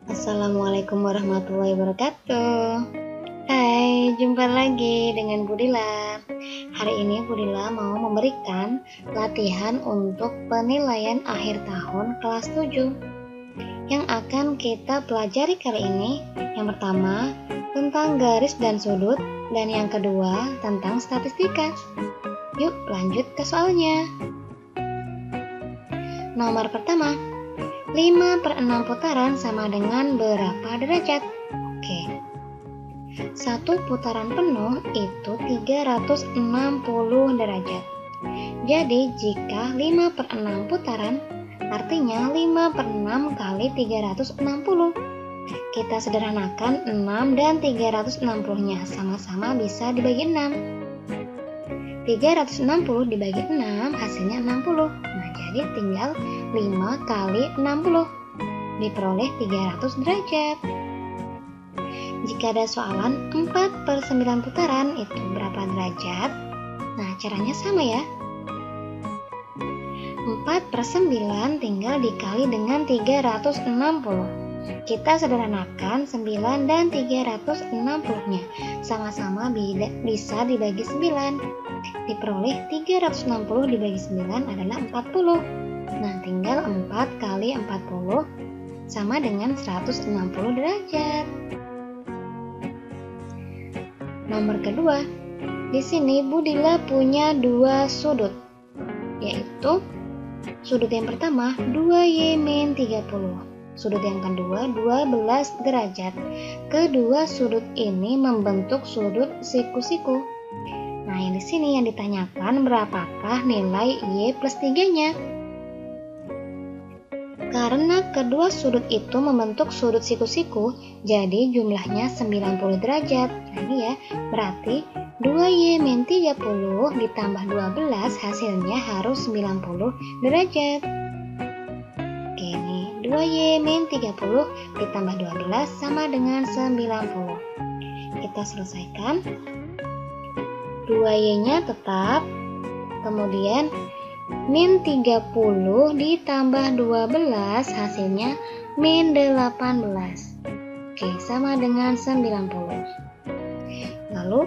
Assalamualaikum warahmatullahi wabarakatuh. Hai, jumpa lagi dengan Budila. Hari ini Budila mau memberikan latihan untuk penilaian akhir tahun kelas 7 yang akan kita pelajari kali ini. Yang pertama, tentang garis dan sudut, dan yang kedua, tentang statistika. Yuk lanjut ke soalnya. Nomor pertama, 5/6 putaran sama dengan berapa derajat? Oke. Satu putaran penuh itu 360 derajat. Jadi jika 5/6 putaran, artinya 5/6 kali 360. Kita sederhanakan 6 dan 360-nya sama-sama bisa dibagi 6. 360 dibagi 6 hasilnya 60. Nah, jadi tinggal 5 kali 60 diperoleh 300 derajat. Jika ada soalan 4/9 putaran itu berapa derajat? Nah, caranya sama ya. 4/9 tinggal dikali dengan 360. Kita sederhanakan 9 dan 360-nya sama-sama bisa dibagi 9. Diperoleh 360 dibagi 9 adalah 40. Nah, tinggal 4 kali 40 sama dengan 160 derajat. Nomor kedua, di sini Budila punya dua sudut, yaitu sudut yang pertama 2y-30. Sudut yang kedua 12 derajat. Kedua sudut ini membentuk sudut siku-siku. Nah, yang di sini yang ditanyakan berapakah nilai y plus 3-nya? Karena kedua sudut itu membentuk sudut siku-siku, jadi jumlahnya 90 derajat. Nah, ini ya, berarti 2y-30 ditambah 12 hasilnya harus 90 derajat. Oke, nih 2y-30 ditambah 12 sama dengan 90. Kita selesaikan. 2y-nya tetap, kemudian min 30 ditambah 12 hasilnya min 18. Oke, sama dengan 90. Lalu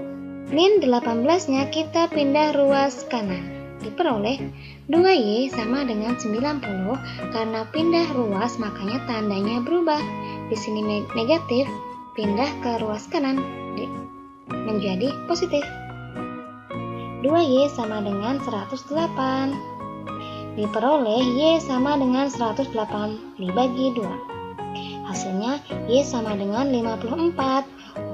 min 18-nya kita pindah ruas kanan. Diperoleh 2y sama dengan 90. Karena pindah ruas makanya tandanya berubah. Di sini negatif, pindah ke ruas kanan menjadi positif. 2y sama dengan 108. Diperoleh y sama dengan 108 dibagi 2. Hasilnya y sama dengan 54.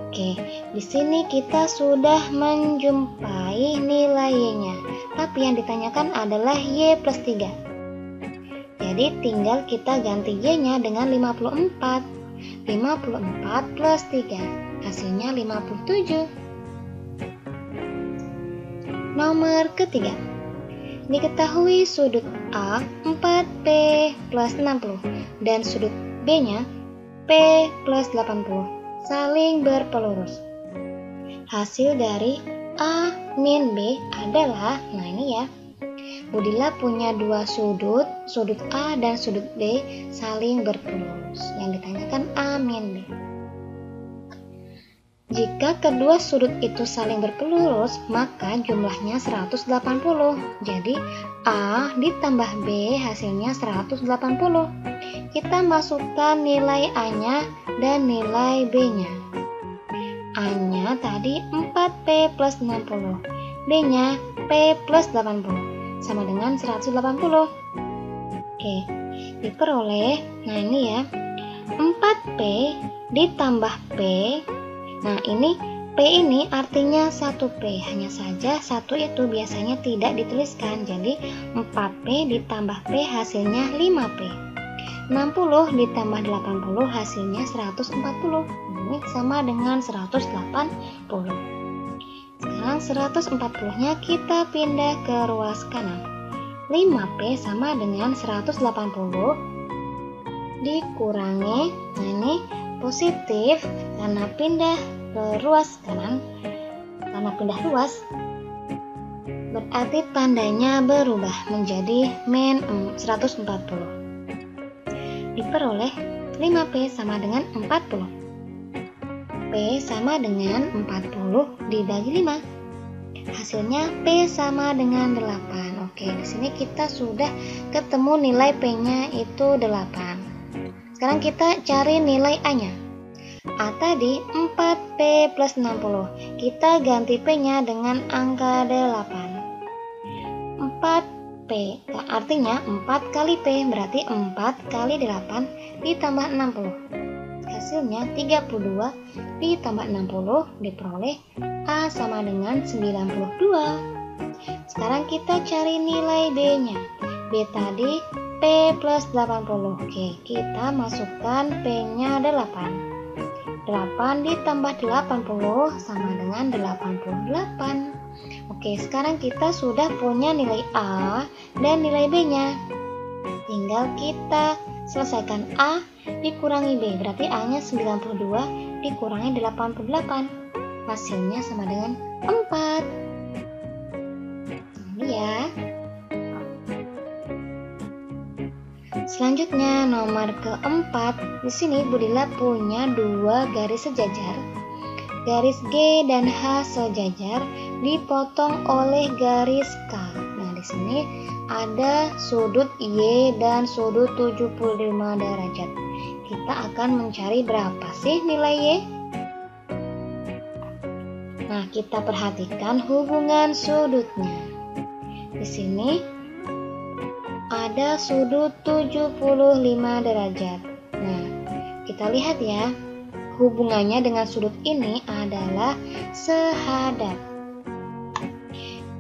Oke, di sini kita sudah menjumpai nilai y-nya. Tapi yang ditanyakan adalah y plus 3. Jadi tinggal kita ganti y-nya dengan 54. 54 plus 3. Hasilnya 57. Nomor ketiga, diketahui sudut A 4P plus 60 dan sudut B-nya P plus 80 saling berpelurus. Hasil dari A min B adalah, nah ini ya, Budila punya dua sudut, sudut A dan sudut B saling berpelurus. Yang ditanyakan A min B. Jika kedua sudut itu saling berpelurus, maka jumlahnya 180. Jadi A ditambah B hasilnya 180. Kita masukkan nilai A-nya dan nilai B-nya. A-nya tadi 4P plus 60. B-nya P plus 80. Sama dengan 180. Oke, diperoleh, nah ini ya, 4P ditambah P. Nah, ini P ini artinya 1P, hanya saja 1 itu biasanya tidak dituliskan. Jadi 4P ditambah P hasilnya 5P. 60 ditambah 80 hasilnya 140. Ini sama dengan 180. Sekarang 140-nya kita pindah ke ruas kanan. 5P sama dengan 180 dikurangi, nah ini positif karena pindah ke ruas kanan. Karena pindah ruas berarti tandanya berubah menjadi min 140. Diperoleh 5P sama dengan 40. P sama dengan 40 dibagi 5. Hasilnya P sama dengan 8. Oke, di sini kita sudah ketemu nilai P-nya itu 8. Sekarang kita cari nilai A-nya. A tadi 4P plus 60. Kita ganti P-nya dengan angka 8. 4P, artinya 4 kali P, berarti 4 kali 8 ditambah 60. Hasilnya 32 ditambah 60 diperoleh A sama dengan 92. Sekarang kita cari nilai B-nya. B tadi P plus 80. Oke, kita masukkan P-nya 8. 8 ditambah 80 sama dengan 88. Oke, sekarang kita sudah punya nilai A dan nilai B-nya. Tinggal kita selesaikan A dikurangi B, berarti A-nya 92 dikurangi 88. Hasilnya sama dengan 4. Ini ya. Selanjutnya nomor keempat. Di sini Budila punya 2 garis sejajar. Garis G dan H sejajar dipotong oleh garis K. Nah, di sini ada sudut Y dan sudut 75 derajat. Kita akan mencari berapa sih nilai Y? Nah, kita perhatikan hubungan sudutnya. Di sini ada sudut 75 derajat. Nah, kita lihat ya. Hubungannya dengan sudut ini adalah sehadap.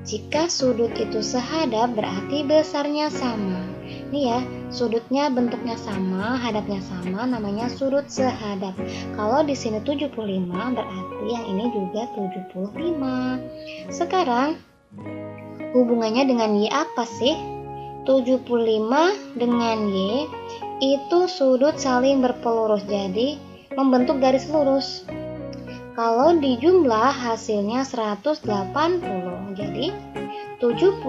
Jika sudut itu sehadap berarti besarnya sama. Ini ya, sudutnya bentuknya sama, hadapnya sama, namanya sudut sehadap. Kalau di sini 75 berarti yang ini juga 75. Sekarang hubungannya dengan Y apa sih? 75 dengan Y itu sudut saling berpelurus, jadi membentuk garis lurus. Kalau dijumlah hasilnya 180. Jadi 75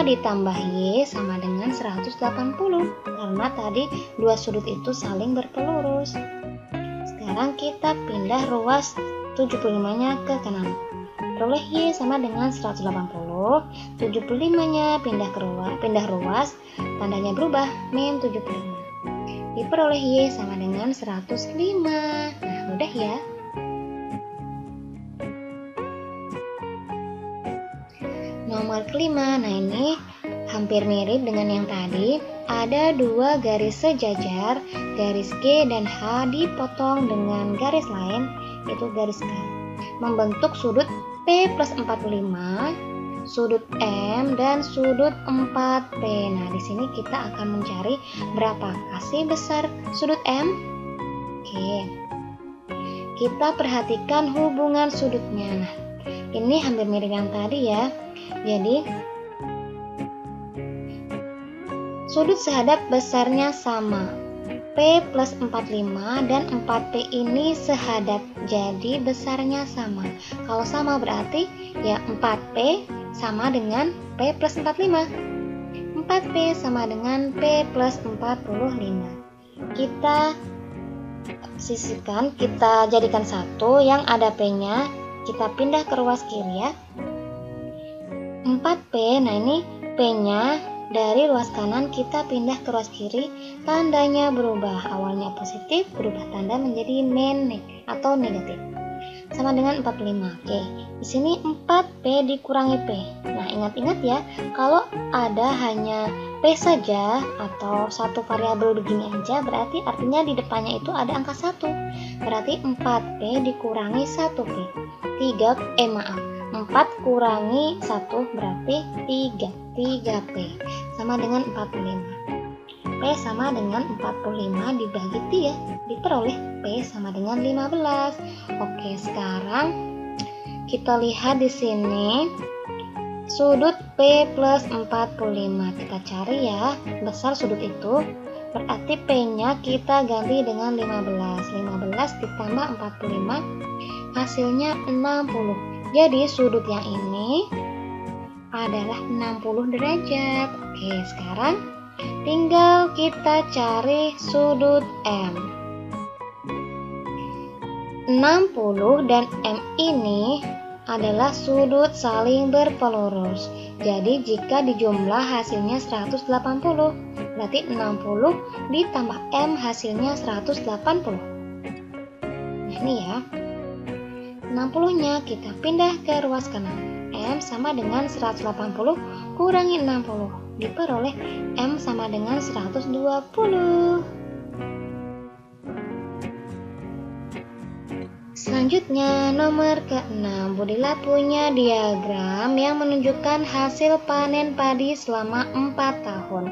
ditambah Y sama dengan 180 karena tadi dua sudut itu saling berpelurus. Sekarang kita pindah ruas 75-nya ke kanan. Peroleh Y sama dengan 180. 75-nya pindah ruas, tandanya berubah, min 75. Diperoleh Y sama dengan 105. Nah, mudah ya. Nomor kelima, nah ini hampir mirip dengan yang tadi. Ada 2 garis sejajar, garis G dan H dipotong dengan garis lain, yaitu garis K. Membentuk sudut P plus 45, sudut M dan sudut 4P. Nah, di sini kita akan mencari berapakah sih besar sudut M? Oke. Kita perhatikan hubungan sudutnya. Nah, ini hampir mirip yang tadi ya. Jadi sudut sehadap besarnya sama. P plus 45 dan 4P ini sehadap, jadi besarnya sama. Kalau sama berarti ya 4P sama dengan P plus 45. 4P sama dengan P plus 45. Kita sisihkan, kita jadikan satu yang ada P-nya. Kita pindah ke ruas kiri ya. 4P, nah ini P-nya dari ruas kanan kita pindah ke ruas kiri, tandanya berubah. Awalnya positif, berubah tanda menjadi atau negatif. Sama dengan 45. Oke, di sini 4P dikurangi P. Nah, ingat-ingat ya, kalau ada hanya P saja atau satu variabel begini aja, berarti artinya di depannya itu ada angka 1. Berarti 4P dikurangi 1P. 4 kurangi 1 berarti 3P sama dengan 45. P sama dengan 45 dibagi 3, diperoleh P sama dengan 15. Oke, sekarang kita lihat di sini sudut P plus 45. Kita cari ya besar sudut itu, berarti P-nya kita ganti dengan 15. 15 ditambah 45 hasilnya 60. Jadi sudut yang ini adalah 60 derajat. Oke, sekarang Tinggal kita cari sudut M. 60 dan M ini adalah sudut saling berpelurus. Jadi jika dijumlah hasilnya 180. Berarti 60 ditambah M hasilnya 180. Nah ini ya. 60-nya kita pindah ke ruas kanan. M sama dengan 180 kurangi 60. Diperoleh M sama dengan 120. Selanjutnya nomor ke-6, Budila punya diagram yang menunjukkan hasil panen padi selama 4 tahun.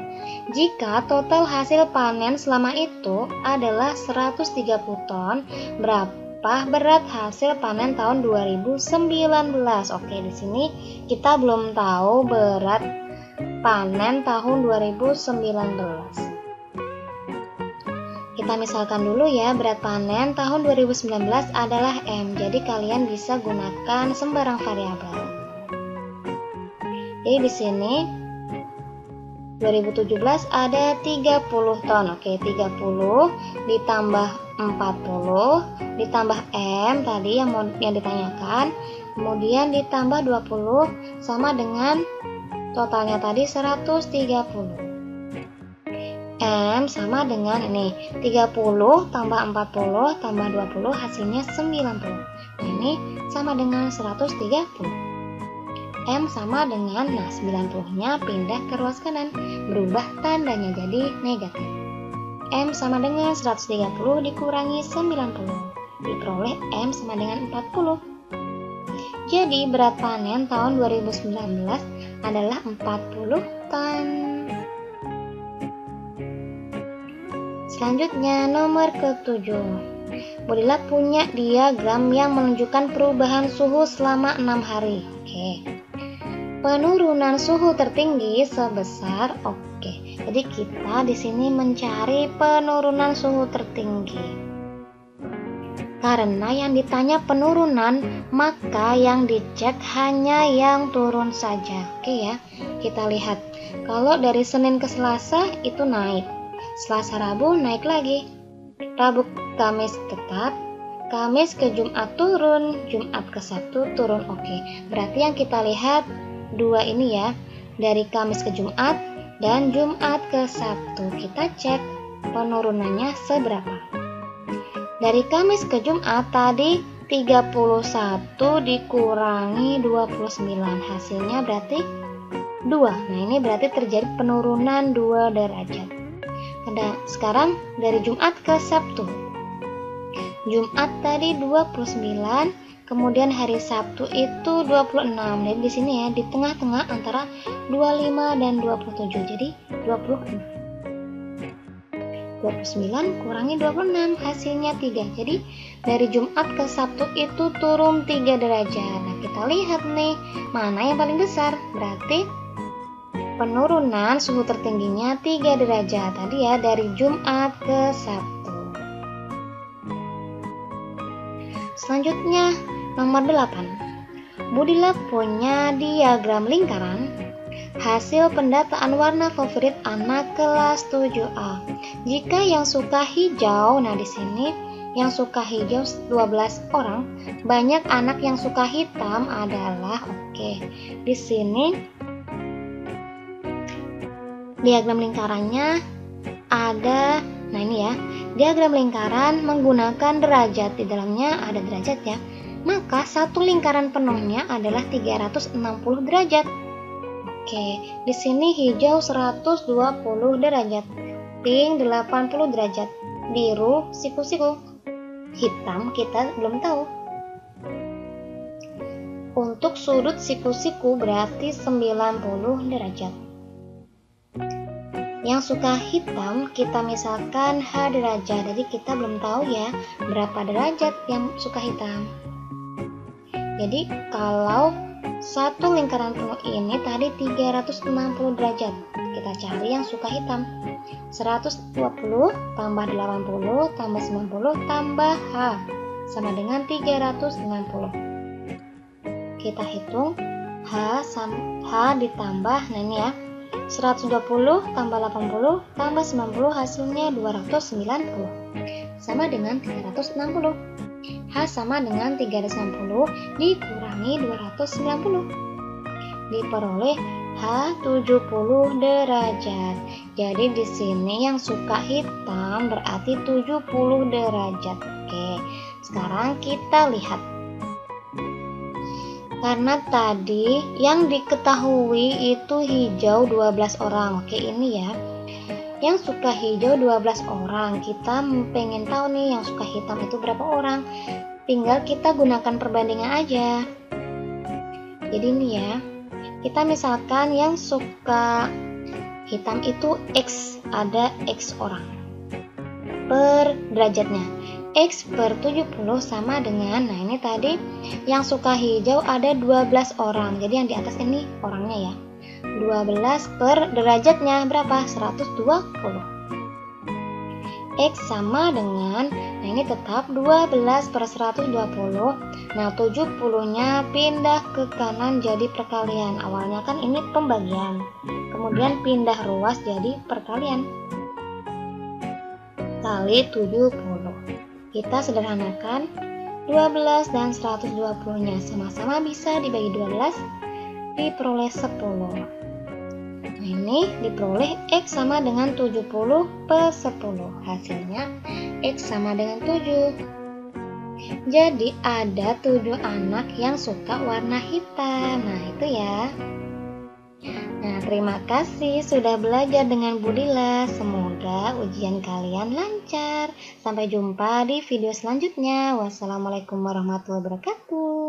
Jika total hasil panen selama itu adalah 130 ton, berapa berat hasil panen tahun 2019? Oke, di sini kita belum tahu berat panen tahun 2019. Kita misalkan dulu ya, berat panen tahun 2019 adalah M. Jadi kalian bisa gunakan sembarang variabel. Jadi di sini 2017 ada 30 ton. Oke, 30 ditambah 40 ditambah M tadi yang ditanyakan, kemudian ditambah 20 sama dengan totalnya tadi 130. M sama dengan ini 30 tambah 40 tambah 20 hasilnya 90. Nah ini sama dengan 130. M sama dengan 90 nya pindah ke ruas kanan, berubah tandanya jadi negatif. M sama dengan 130 dikurangi 90, diperoleh M sama dengan 40. Jadi berat panen tahun 2019 adalah 40 ton. Selanjutnya nomor ke-7. Budila punya diagram yang menunjukkan perubahan suhu selama 6 hari. Oke. Penurunan suhu tertinggi sebesar Jadi kita di sini mencari penurunan suhu tertinggi. Karena yang ditanya penurunan, maka yang dicek hanya yang turun saja. Oke ya. Kita lihat. Kalau dari Senin ke Selasa itu naik. Selasa Rabu naik lagi, Rabu Kamis tetap, Kamis ke Jumat turun, Jumat ke Sabtu turun. Oke, berarti yang kita lihat dua ini ya, dari Kamis ke Jumat dan Jumat ke Sabtu. Kita cek penurunannya seberapa. Dari Kamis ke Jumat tadi 31 dikurangi 29, hasilnya berarti 2. Nah ini berarti terjadi penurunan 2 derajat. Sekarang dari Jumat ke Sabtu. Jumat tadi 29, kemudian hari Sabtu itu 26. Jadi di sini ya di tengah-tengah antara 25 dan 27. Jadi 26. 29 kurangi 26 hasilnya 3. Jadi dari Jumat ke Sabtu itu turun 3 derajat. Nah, kita lihat nih mana yang paling besar. Berarti penurunan suhu tertingginya 3 derajat tadi ya, dari Jumat ke Sabtu. Selanjutnya nomor 8. Budila punya diagram lingkaran hasil pendataan warna favorit anak kelas 7A. Jika yang suka hijau, nah di sini yang suka hijau 12 orang, banyak anak yang suka hitam adalah di sini diagram lingkarannya ada, nah ini ya, diagram lingkaran menggunakan derajat, di dalamnya ada derajat ya, maka satu lingkaran penuhnya adalah 360 derajat. Di sini hijau 120 derajat, pink 80 derajat, biru siku-siku, hitam kita belum tahu. Untuk sudut siku-siku berarti 90 derajat. Yang suka hitam kita misalkan H derajat, jadi kita belum tahu ya berapa derajat yang suka hitam. Jadi kalau satu lingkaran penuh ini tadi 360 derajat, kita cari yang suka hitam. 120 tambah 80 tambah 90 tambah H sama dengan 360. Kita hitung H ditambah, nah ini ya, 120 tambah 80 tambah 90 hasilnya 290. Sama dengan 360. H sama dengan 360 dikurangi 290. Diperoleh H 70 derajat. Jadi di sini yang suka hitam berarti 70 derajat. Oke, sekarang kita lihat. Karena tadi yang diketahui itu hijau 12 orang. Oke, ini ya. Yang suka hijau 12 orang. Kita pengen tahu nih yang suka hitam itu berapa orang. Tinggal kita gunakan perbandingan aja. Jadi ini ya. Kita misalkan yang suka hitam itu X, ada X orang. Per derajatnya. X per 70 sama dengan, nah ini tadi yang suka hijau ada 12 orang. Jadi yang di atas ini orangnya ya. 12 per derajatnya berapa? 120. X sama dengan, nah ini tetap 12 per 120. Nah 70 nya pindah ke kanan jadi perkalian. Awalnya kan ini pembagian, kemudian pindah ruas jadi perkalian. Kali 70. Kita sederhanakan 12 dan 120 nya sama-sama bisa dibagi 12, diperoleh 10. Nah ini diperoleh X sama dengan 70 per 10. Hasilnya X sama dengan 7. Jadi ada 7 anak yang suka warna hitam. Nah itu ya. Nah, terima kasih sudah belajar dengan Bu Lila. Semoga ujian kalian lancar. Sampai jumpa di video selanjutnya. Wassalamualaikum warahmatullahi wabarakatuh.